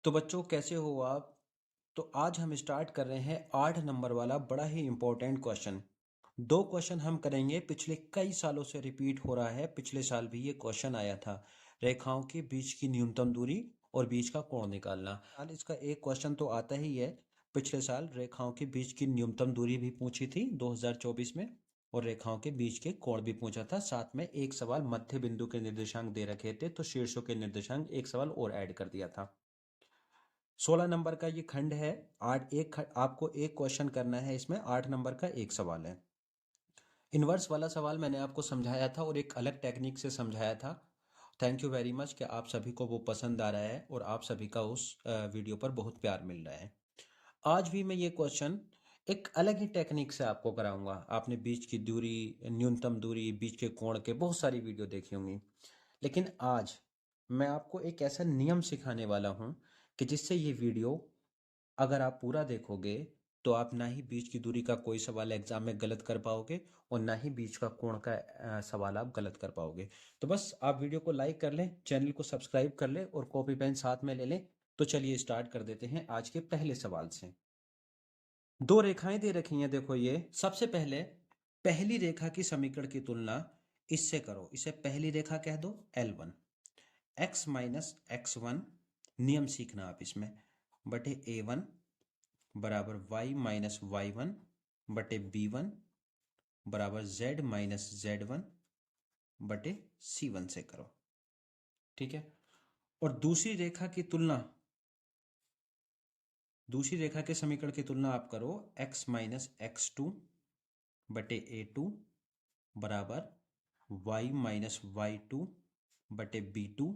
तो बच्चों कैसे हो आप। तो आज हम स्टार्ट कर रहे हैं 8 नंबर वाला बड़ा ही इम्पोर्टेंट क्वेश्चन। दो क्वेश्चन हम करेंगे, पिछले कई सालों से रिपीट हो रहा है। पिछले साल भी ये क्वेश्चन आया था, रेखाओं के बीच की न्यूनतम दूरी और बीच का कोण निकालना। हाल इसका एक क्वेश्चन तो आता ही है। पिछले साल रेखाओं के बीच की न्यूनतम दूरी भी पूछी थी 2024 में, और रेखाओं के बीच के कोण भी पूछा था। साथ में एक सवाल मध्य बिंदु के निर्देशांक दे रखे थे, तो शीर्षों के निर्देशांक एक सवाल और ऐड कर दिया था। 16 नंबर का ये खंड है। आपको एक क्वेश्चन करना है, इसमें 8 नंबर का एक सवाल है। इन्वर्स वाला सवाल मैंने आपको समझाया था और एक अलग टेक्निक से समझाया था। थैंक यू वेरी मच कि आप सभी को वो पसंद आ रहा है और आप सभी का उस वीडियो पर बहुत प्यार मिल रहा है। आज भी मैं ये क्वेश्चन एक अलग ही टेक्निक से आपको कराऊंगा। आपने बीच की दूरी, न्यूनतम दूरी, बीच के कोण के बहुत सारी वीडियो देखी होंगी, लेकिन आज मैं आपको एक ऐसा नियम सिखाने वाला हूँ कि जिससे ये वीडियो अगर आप पूरा देखोगे तो आप ना ही बीच की दूरी का कोई सवाल एग्जाम में गलत कर पाओगे और ना ही बीच का कोण का सवाल आप गलत कर पाओगे। तो बस आप वीडियो को लाइक कर लें, चैनल को सब्सक्राइब कर लें और कॉपी पेन साथ में ले लें। तो चलिए स्टार्ट कर देते हैं आज के पहले सवाल से। दो रेखाएं दे रखी हैं, देखो ये सबसे पहले पहली रेखा की समीकरण की तुलना इससे करो। इसे पहली रेखा कह दो L1। x minus x one, नियम सीखना आप इसमें, बटे A1 बराबर y माइनस वाई वन बटे B1 बराबर z माइनस Z1 बटे C1 से करो। ठीक है। और दूसरी रेखा के समीकरण की तुलना आप करो x माइनस एक्स टू बटे A2 बराबर y माइनस वाई टू बटे B2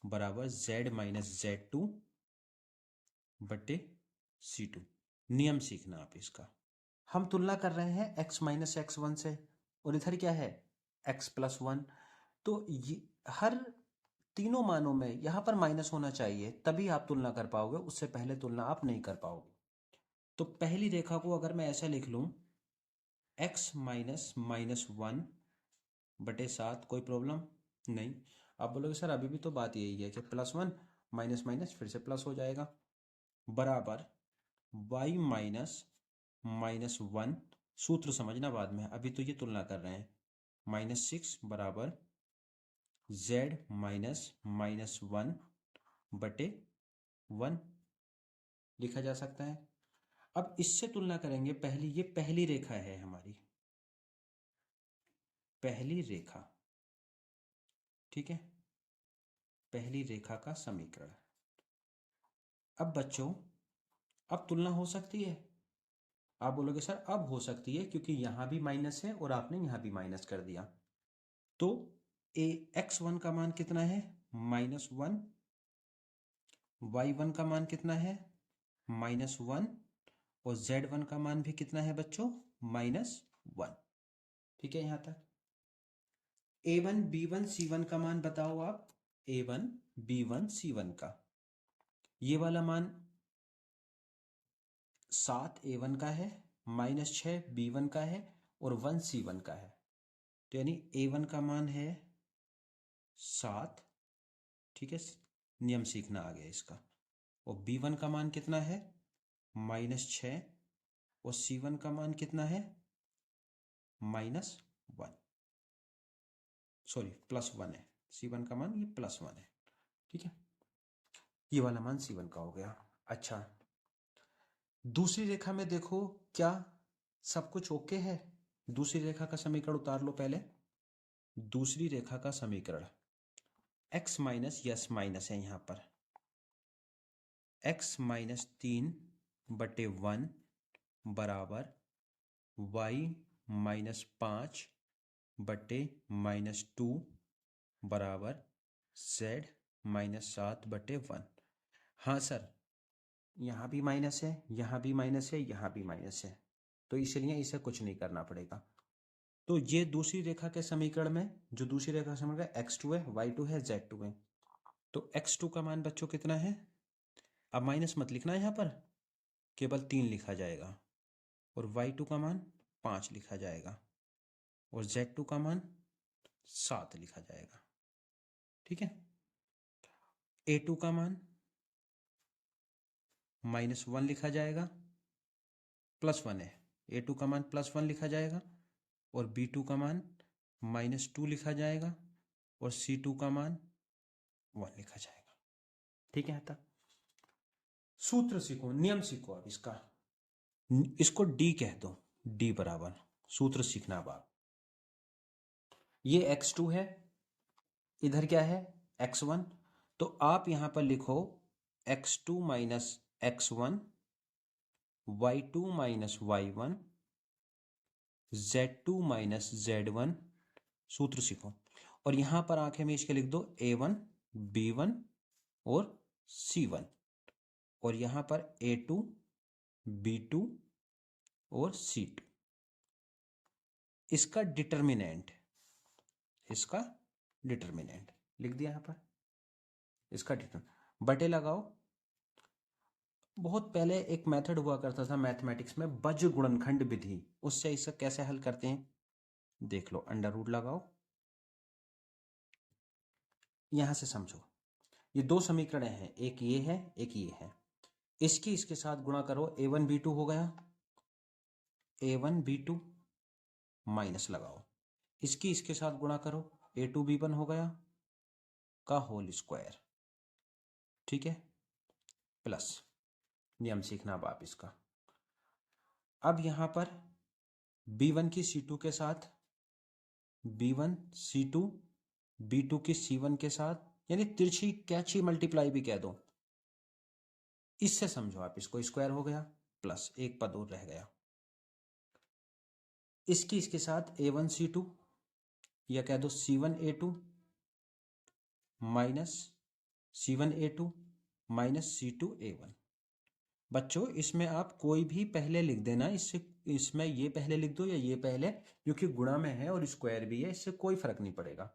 बराबर z माइनस Z2 बटे C2। नियम सीखना आप इसका। हम तुलना कर रहे हैं x माइनस एक्स वन से, और इधर क्या है x प्लस वन। तो ये हर तीनों मानों में यहाँ पर माइनस होना चाहिए, तभी आप तुलना कर पाओगे, उससे पहले तुलना आप नहीं कर पाओगे। तो पहली रेखा को अगर मैं ऐसा लिख लूँ x माइनस माइनस वन बटे 7, कोई प्रॉब्लम नहीं। आप बोलोगे सर अभी भी तो बात यही है कि प्लस वन माइनस माइनस फिर से प्लस हो जाएगा, बराबर y माइनस माइनस वन, सूत्र समझना बाद में, अभी तो ये तुलना कर रहे हैं, -6 बराबर z माइनस माइनस वन बटे 1 लिखा जा सकता है। अब इससे तुलना करेंगे ये पहली रेखा है हमारी, पहली रेखा। ठीक है, पहली रेखा का समीकरण। अब बच्चों अब तुलना हो सकती है। आप बोलोगे सर अब हो सकती है क्योंकि यहां भी माइनस है और आपने यहां भी माइनस कर दिया। तो x1 का मान कितना है -1, y1 का मान कितना है -1, और z1 का मान भी कितना है बच्चों -1। ठीक है, यहां तक। a1 b1 c1 का मान बताओ आप। a1 b1 c1 का ये वाला मान 7 a1 का है, -6 b1 का है और 1 c1 का है। तो यानी a1 का मान है 7। ठीक है, नियम सीखना आ गया इसका। और b1 का मान कितना है -6, और c1 का मान कितना है -1, सॉरी +1 है। c1 का मान ये +1 है। ठीक है, ये वाला मान c1 का हो गया। अच्छा, दूसरी रेखा में देखो क्या सब कुछ ओके है। दूसरी रेखा का समीकरण उतार लो पहले। दूसरी रेखा का समीकरण x माइनस यस माइनस है यहां पर, x माइनस 3 बटे 1 बराबर y माइनस 5 बटे -2 बराबर z माइनस 7 बटे 1। हाँ सर, यहाँ भी माइनस है, यहाँ भी माइनस है, यहाँ भी माइनस है, तो इसलिए इसे कुछ नहीं करना पड़ेगा। तो ये दूसरी रेखा के समीकरण में, जो दूसरी रेखा का समीकरण x2 है, y2 है, z2 है, तो x2 का मान बच्चों कितना है। अब माइनस मत लिखना यहाँ पर, केवल 3 लिखा जाएगा, और y2 का मान 5 लिखा जाएगा, और z2 का मान 7 लिखा जाएगा। ठीक है, a2 का मान -1 लिखा जाएगा, +1 है, A2 का मान +1 लिखा जाएगा और B2 का मान -2 लिखा जाएगा और C2 का मान 1 लिखा जाएगा। ठीक है, था सूत्र सीखो, नियम सीखो। अब इसको D कह दो, D बराबर सूत्र सीखना। अब आप ये x2 है, इधर क्या है x1, तो आप यहां पर लिखो x2 minus x1 y2 minus y1 z2 minus z1, सूत्र सीखो। और यहां पर आंखें में इसके लिख दो a1 b1 और c1, और यहां पर a2 b2 और c2। इसका डिटर्मिनेंट लिख दिया यहां पर, इसका डिटर्मिनेंट बटे लगाओ। बहुत पहले एक मेथड हुआ करता था मैथमेटिक्स में, बज गुणनखंड विधि, उससे इसे कैसे हल करते हैं देख लो। अंडर रूट लगाओ, यहां से समझो। ये दो समीकरण हैं, एक ये है एक ये है। इसके साथ गुणा करो, a1 b2 हो गया, a1 b2 माइनस लगाओ। इसके साथ गुणा करो, a2 b1 हो गया का होल स्क्वायर। ठीक है, प्लस नियम सीखना अब आप इसका। अब यहां पर b1 की c2 के साथ, b1 c2 b2 की c1 के साथ, यानी तिरछी कैची मल्टीप्लाई भी कह दो। इससे समझो आप, इसको स्क्वायर हो गया प्लस एक पद और रह गया। इसके साथ a1 c2 या कह दो c1 a2 minus c1 a2 minus c2 a1। बच्चों इसमें आप कोई भी पहले लिख देना, इसमें ये पहले लिख दो या ये पहले, क्योंकि गुणा में है और स्क्वायर भी है, इससे कोई फर्क नहीं पड़ेगा।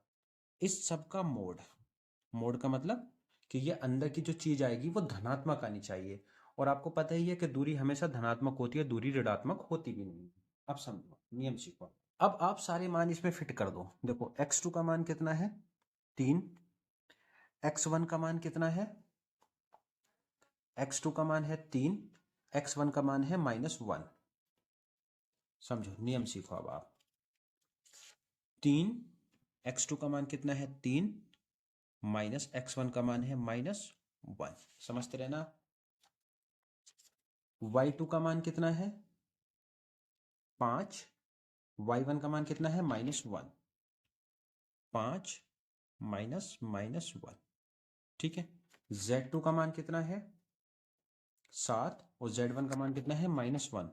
इस सब का मोड का मतलब कि ये अंदर की जो चीज आएगी वो धनात्मक आनी चाहिए, और आपको पता ही है कि दूरी हमेशा धनात्मक होती है, दूरी ऋणात्मक होती भी नहीं। अब समझो, नियम सीखो। अब आप सारे मान इसमें फिट कर दो। देखो x2 का मान कितना है 3, x1 का मान कितना है, x2 का मान है 3, x1 का मान है -1। समझो, नियम सीखो अब आप। 3, x2 का मान कितना है 3 माइनस x1 का मान है -1, समझते रहना। y2 का मान कितना है 5, y1 का मान कितना है -1, 5 माइनस -1। ठीक है, z2 का मान कितना है 7 और z1 का मान कितना है -1,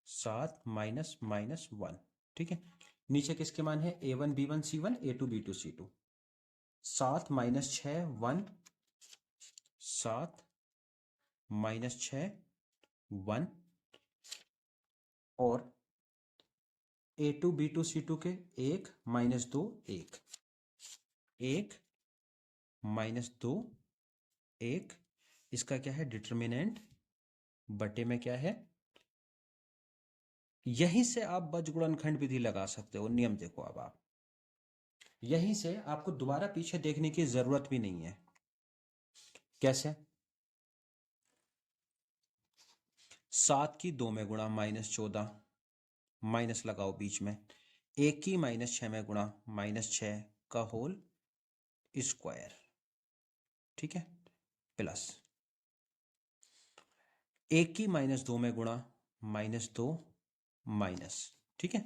7 माइनस -1। ठीक है, नीचे किसके मान है a1 b1 c1 a2 b2 c2। 7 minus 6 1, 7 minus 6 1, और a2 b2 c2 के 1 माइनस 2 1, 1 माइनस 2 1। इसका क्या है डिटर्मिनेंट, बटे में क्या है। यहीं से आप बजगुणनखंड विधि लगा सकते हो। नियम देखो अब आप, यहीं से आपको दोबारा पीछे देखने की जरूरत भी नहीं है। कैसे, 7 की 2 में गुणा -14, माइनस लगाओ बीच में, 1 की -6 में गुणा -6 का होल स्क्वायर। ठीक है, प्लस 1 की -2 में गुणा -2 माइनस। ठीक है,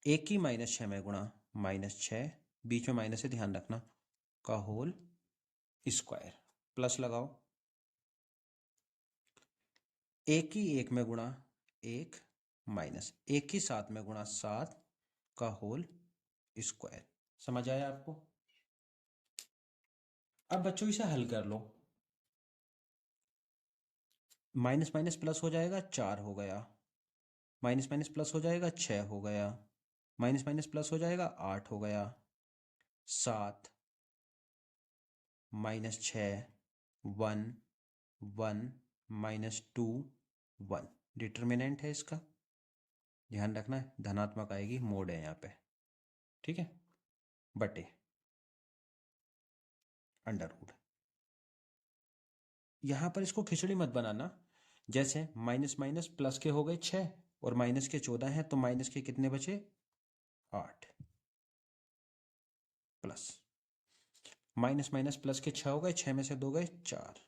1 की -6 में गुणा -6, बीच में माइनस से ध्यान रखना, का होल स्क्वायर। प्लस लगाओ, 1 की 1 में गुणा 1 माइनस 1 की 7 में गुणा 7 का होल स्क्वायर। समझ आया आपको। अब बच्चों इसे हल कर लो। माइनस माइनस प्लस हो जाएगा 4 हो गया, माइनस माइनस प्लस हो जाएगा 6 हो गया, माइनस माइनस प्लस हो जाएगा 8 हो गया, 7 -6 1 1 -2 1। डिटर्मिनेंट है इसका, ध्यान रखना है धनात्मक आएगी, मोड है यहाँ पे। ठीक है, बटे अंडर रूट। यहां पर इसको खिचड़ी मत बनाना, जैसे माइनस माइनस प्लस के हो गए 6 और माइनस के 14 हैं, तो माइनस के कितने बचे 8 प्लस माइनस माइनस प्लस के 6 हो गए, 6 में से 2 गए 4।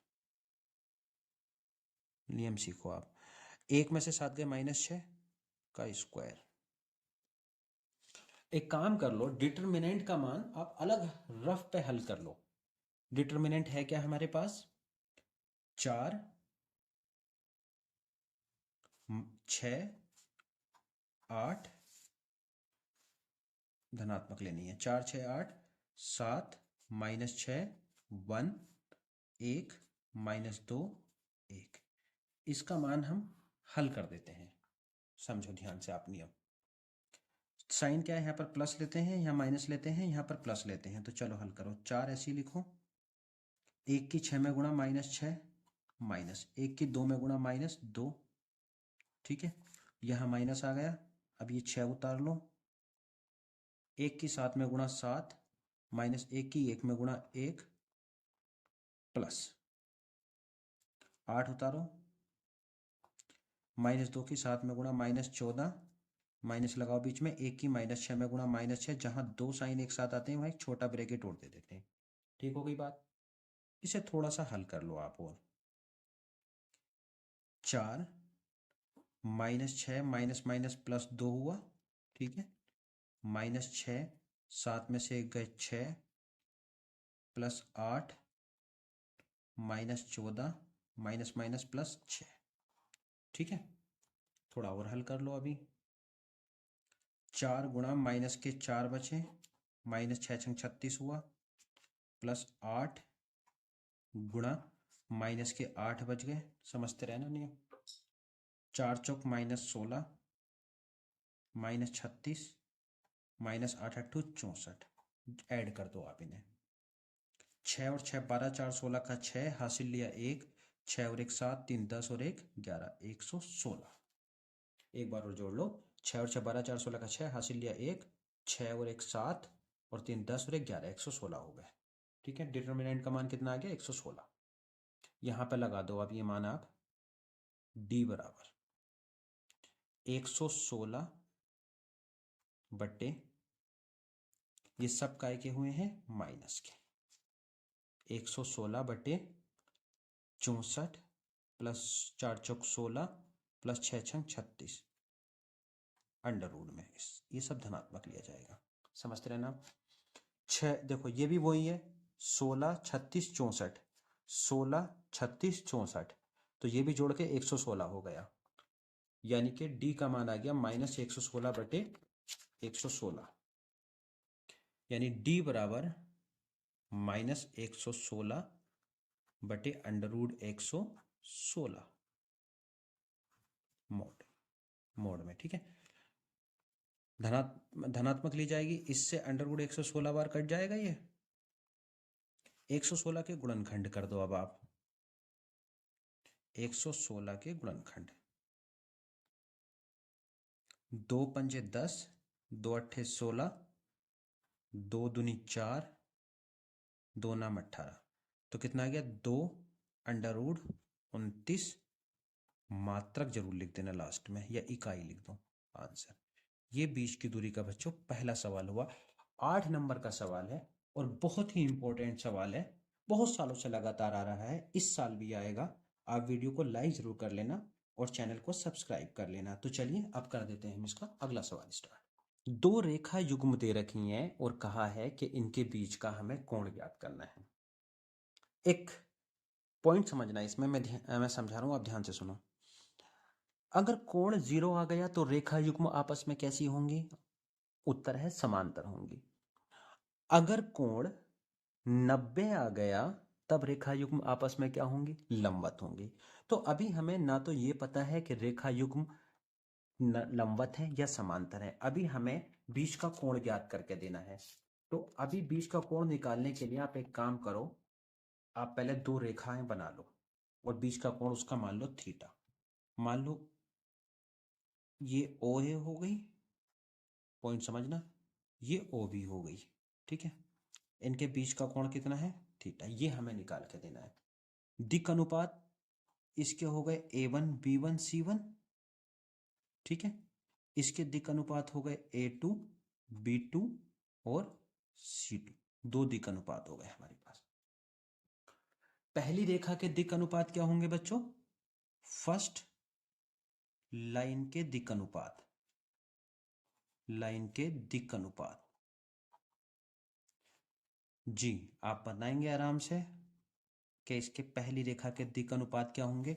नियम सीखो आप। 1 में से 7 गए -6 का स्क्वायर। एक काम कर लो, डिटरमिनेंट का मान आप अलग रफ पे हल कर लो। डिटरमिनेंट है क्या हमारे पास 4 6 8, धनात्मक लेनी है 4 6 8 7 -6 1 1 -2 1। इसका मान हम हल कर देते हैं। समझो ध्यान से आप नियम। साइन क्या है यहाँ पर, प्लस लेते हैं, यहाँ माइनस लेते हैं, यहाँ पर प्लस लेते हैं। तो चलो हल करो। 4 ऐसे ही लिखो, 1 की 6 में गुणा -6 माइनस 1 की 2 में गुणा -2। ठीक है, यहाँ माइनस आ गया। अब ये 6 उतार लो। 1 की 7 में गुणा 7 माइनस 1 की 1 में गुणा 1 प्लस 8 उतारो। -2 की 7 में गुणा -14 माइनस लगाओ बीच में। 1 की -6 में गुणा -6, जहां 2 साइन एक साथ आते हैं वहां एक छोटा ब्रैकेट और दे देते हैं। ठीक हो गई बात। इसे थोड़ा सा हल कर लो आप। और 4 -6 माइनस माइनस प्लस 2 हुआ। ठीक है, -6 7 में से 1 गए 6 प्लस 8 -14 माइनस माइनस प्लस 6। ठीक है, थोड़ा और हल कर लो अभी। 4 गुणा माइनस के 4 बचे, -6 छंग 36 हुआ, प्लस 8 गुणा माइनस के 8 बच गए। समझते रहना नियम। 4 चौक -16 -36 -8 8 64। ऐड कर दो आप इन्हें। 6 और 6 12 4 16 का 6 हासिल लिया 1, 6 और 1 7 3 10 और 1 11 116। एक बार और जोड़ लो। 6 और 6 12 4 16 का 6 हासिल लिया 1, 6 और 1 7 और 3 10 और 1 11 116 हो गए। ठीक है, डिटरमिनेंट का मान कितना आ गया 116। यहां पर लगा दो अब ये मान आप। d बराबर 116 बट्टे, ये सब काय के हुए हैं माइनस के, 116 बटे 64 प्लस 4 चौक 16 प्लस 6 छंग 36 अंडर रूट में। ये सब धनात्मक लिया जाएगा। समझते रहना आप। 6 देखो ये भी वही है, 16 36 64 16 36 64, तो ये भी जोड़ के 116 हो गया। यानी कि d का मान आ गया -116 बटे 116। यानी d बराबर -116 बटे अंडर रूट 116 मोड में। ठीक है, धनात्मक ली जाएगी। इससे अंडर रूट 116 बार कट जाएगा। ये 116 के गुणनखंड कर दो अब आप। 116 के गुणनखंड, 2 पंजे 10, 2 अट्ठे 16, 2 दूनी 4, 2 नाम 18। तो कितना आ गया 2 अंडर रूट 29। मात्रक जरूर लिख देना लास्ट में, या इकाई लिख दो आंसर। ये बीच की दूरी का बच्चों पहला सवाल हुआ। 8 नंबर का सवाल है और बहुत ही इंपॉर्टेंट सवाल है। बहुत सालों से लगातार आ रहा है, इस साल भी आएगा। आप वीडियो को लाइक जरूर कर लेना और चैनल को सब्सक्राइब कर लेना। तो चलिए अब कर देते हैं हम इसका अगला सवाल स्टार्ट। 2 रेखा युग्म दे रखी हैं और कहा है कि इनके बीच का हमें कोण ज्ञात करना है। एक पॉइंट समझना इसमें, मैं समझा रहा हूं, आप ध्यान से सुनो। अगर कोण 0 आ गया तो रेखा युग्म आपस में कैसी होंगी? उत्तर है समांतर होंगी। अगर कोण 90 आ गया तब रेखा युग्म आपस में क्या होंगी? लंबवत होंगी। तो अभी हमें ना तो ये पता है कि रेखा युग्म लंबवत है या समांतर है, अभी हमें बीच का कोण ज्ञात करके देना है। तो अभी बीच का कोण निकालने के लिए आप एक काम करो, आप पहले 2 रेखाएं बना लो और बीच का कोण उसका मान लो थीटा। मान लो ये ओ ए हो गई, पॉइंट समझना, ये ओ बी हो गई। ठीक है, इनके बीच का कोण कितना है? थीटा। ये हमें निकाल के देना है। दिक् अनुपात इसके हो गए A1 B1 C1, ठीक है। इसके दिक् अनुपात हो गए A2 B2 और C2, दो दिक् अनुपात हो गए हमारे पास। पहली रेखा के दिक् अनुपात क्या होंगे बच्चों? फर्स्ट लाइन के दिक् अनुपात, लाइन के दिक् अनुपात जी आप बनाएंगे आराम से कि इसके पहली रेखा के दिक् अनुपात क्या होंगे?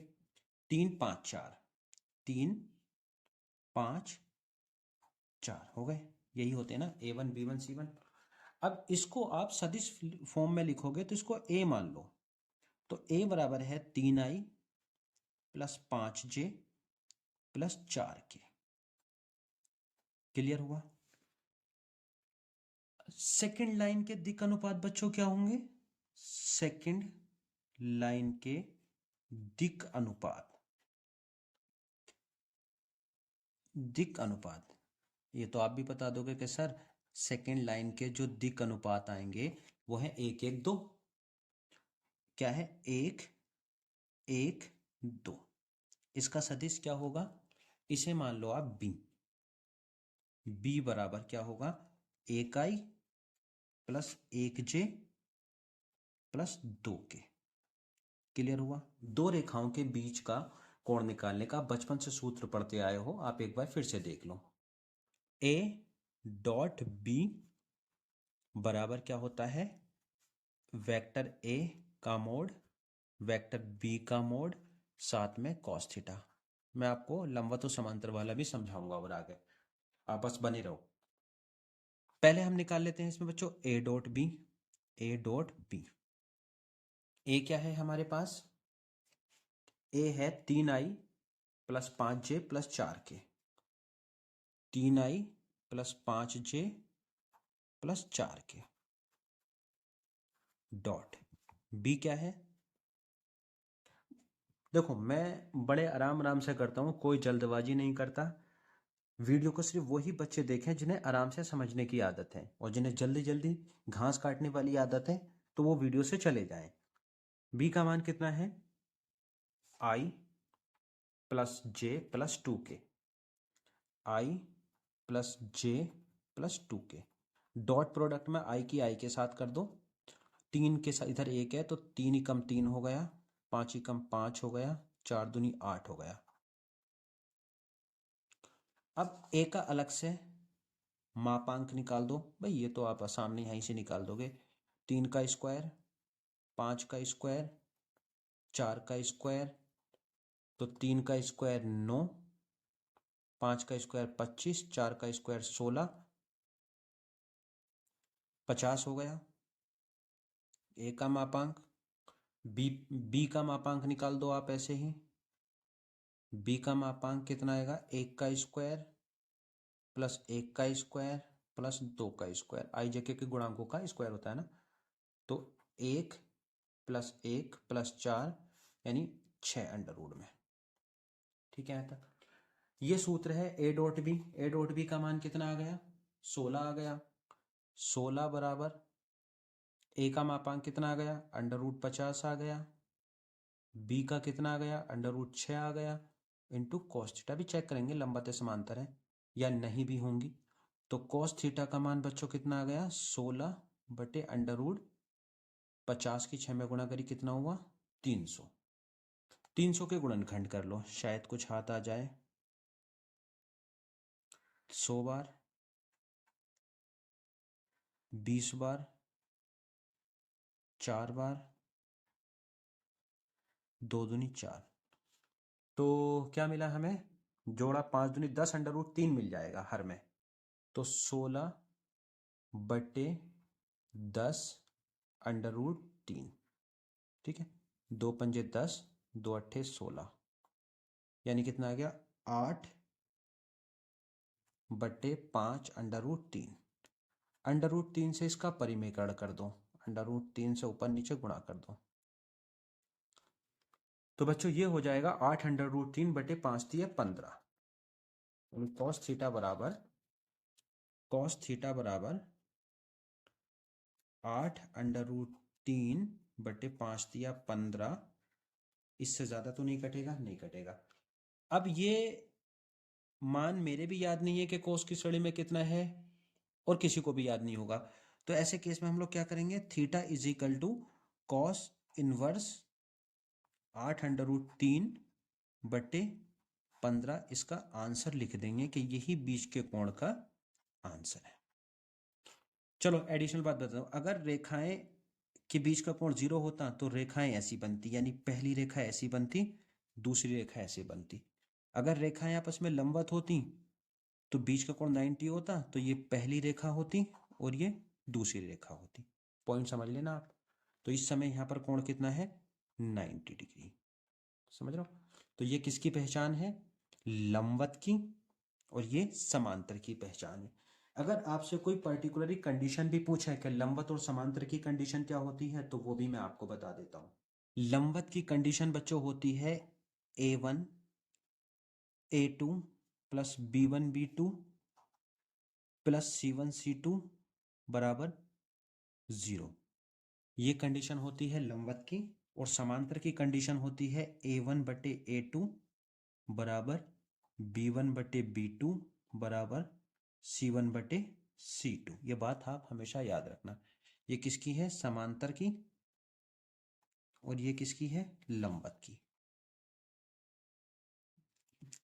3 5 4, 3 5 4 हो गए, यही होते हैं ना A1 B1 C1। अब इसको आप सदिश फॉर्म में लिखोगे तो इसको A मान लो, तो A बराबर है 3i plus 5j plus 4k। Clear हुआ? सेकंड लाइन के दिक् अनुपात बच्चों क्या होंगे? सेकंड लाइन के दिक् अनुपात, दिक् अनुपात ये तो आप भी बता दोगे कि सर सेकंड लाइन के जो दिक् अनुपात आएंगे वो है 1 1 2। क्या है? 1 1 2। इसका सदिश क्या होगा? इसे मान लो आप b। b बराबर क्या होगा? 1i plus 1j plus 2k। Clear हुआ? दो रेखाओं के बीच का कोण निकालने का बचपन से सूत्र पढ़ते आए हो, आप एक बार फिर से देख लो। a डॉट b बराबर क्या होता है? वेक्टर a का मोड वेक्टर b का मोड साथ में cos थीटा। मैं आपको लंबवत और समांतर वाला भी समझाऊंगा और आगे, आप बस बने रहो। पहले हम निकाल लेते हैं इसमें बच्चों a dot b। a dot b, a क्या है हमारे पास? a है 3i plus 5j plus 4k। 3i plus 5j plus 4k dot b क्या है? देखो मैं बड़े आराम आराम से करता हूँ, कोई जल्दबाजी नहीं करता। वीडियो को सिर्फ वही बच्चे देखें जिन्हें आराम से समझने की आदत है, और जिन्हें जल्दी जल्दी घास काटने वाली आदत है तो वो वीडियो से चले जाएं। b का मान कितना है? i plus j plus 2k। i plus j plus 2k। Dot product में i की i के साथ कर दो। 3 के साथ इधर 1 है तो 3 ही कम 3 हो गया, 5 ही कम 5 हो गया, 4 दूनी 8 हो गया। अब a का अलग से मापांक निकाल दो भाई, ये तो आप सामने यहीं से निकाल दोगे। 3 का स्क्वायर, 5 का स्क्वायर, 4 का स्क्वायर, तो 3 का स्क्वायर 9, 5 का स्क्वायर 25, 4 का स्क्वायर 16, 50 हो गया a का मापांक। b का मापांक निकाल दो आप ऐसे ही। b का मापांक कितना आएगा? 1 का स्क्वायर प्लस 1 का स्क्वायर प्लस 2 का स्क्वायर, आई जे के गुणांकों का स्क्वायर होता है ना, तो 1 प्लस 1 प्लस 4 यानी 6 अंडर रूट में। ठीक है तक ये सूत्र है a dot B. a dot B का मान कितना आ गया? 16 आ गया। 16 बराबर a का मापांक कितना आ गया? अंडर रूट 50 आ गया। b का कितना आ गया? अंडर रूट 6 आ गया, इंटू कॉस थीटा। भी चेक करेंगे लंबवत समांतर है या नहीं भी होंगी। तो कॉस थीटा का मान बच्चों कितना आ गया? 16 बटे अंडर रूट 50 की 6 में गुणा करी, कितना हुआ? 300। 300 के गुणनखंड कर लो, शायद कुछ हाथ आ जाए। 100 बार, 20 बार, 4 बार, 2 दूनी 4, तो क्या मिला हमें? जोड़ा 5 दूनी 10 अंडर रूट 3 मिल जाएगा हर में। तो 16 बटे 10 अंडर रूट 3। ठीक है, 2 पंजे 10, 2 अट्ठे 16, यानी कितना आ गया? 8 बटे 5 अंडर रूट 3। अंडर रूट 3 से इसका परिमेयकरण कर दो, अंडर रूट 3 से ऊपर नीचे गुणा कर दो, तो बच्चों ये हो जाएगा 8 अंडर रूट 3 बटे 5 दिए 15। कॉस थीटा बराबर 8 अंडर रूट 3 बटे 5 दिया 15 इससे ज़्यादा तो नहीं कटेगा, नहीं कटेगा। अब ये मान मेरे भी याद नहीं है कि कोस की श्रेणी में कितना है, और किसी को भी याद नहीं होगा। तो ऐसे केस में हम लोग क्या करेंगे, theta is equal to cos inverse 8√3/15, इसका आंसर लिख देंगे कि यही बीच के कोण का आंसर है। चलो एडिशनल बात बताता हूँ, अगर रेखाएं के बीच का कोण 0 होता तो रेखाएं ऐसी बनती, यानी पहली रेखा ऐसी बनती, दूसरी रेखा ऐसी बनती। अगर रेखाएं आपस में लंबवत होती तो बीच का कोण 90 होता, तो ये पहली रेखा होती और ये दूसरी रेखा होती। पॉइंट समझ लेना आप। तो इस समय यहाँ पर कोण कितना है, 90 डिग्री। समझ रहे हो? तो ये किसकी पहचान है, लंबवत की, और ये समांतर की पहचान है। अगर आपसे कोई पर्टिकुलरली कंडीशन भी पूछे कि लंबवत और समांतर की कंडीशन क्या होती है, तो वो भी मैं आपको बता देता हूँ। लंबवत की कंडीशन बच्चों होती है A1 A2 plus B1 B2 plus C1 C2 बराबर 0। ये कंडीशन होती है लंबवत की। और समांतर की कंडीशन होती है A1/A2 बराबर B1/B2 बराबर C1/C2। ये बात आप हमेशा याद रखना। ये किसकी है, समांतर की, और ये किसकी है, लंबवत की।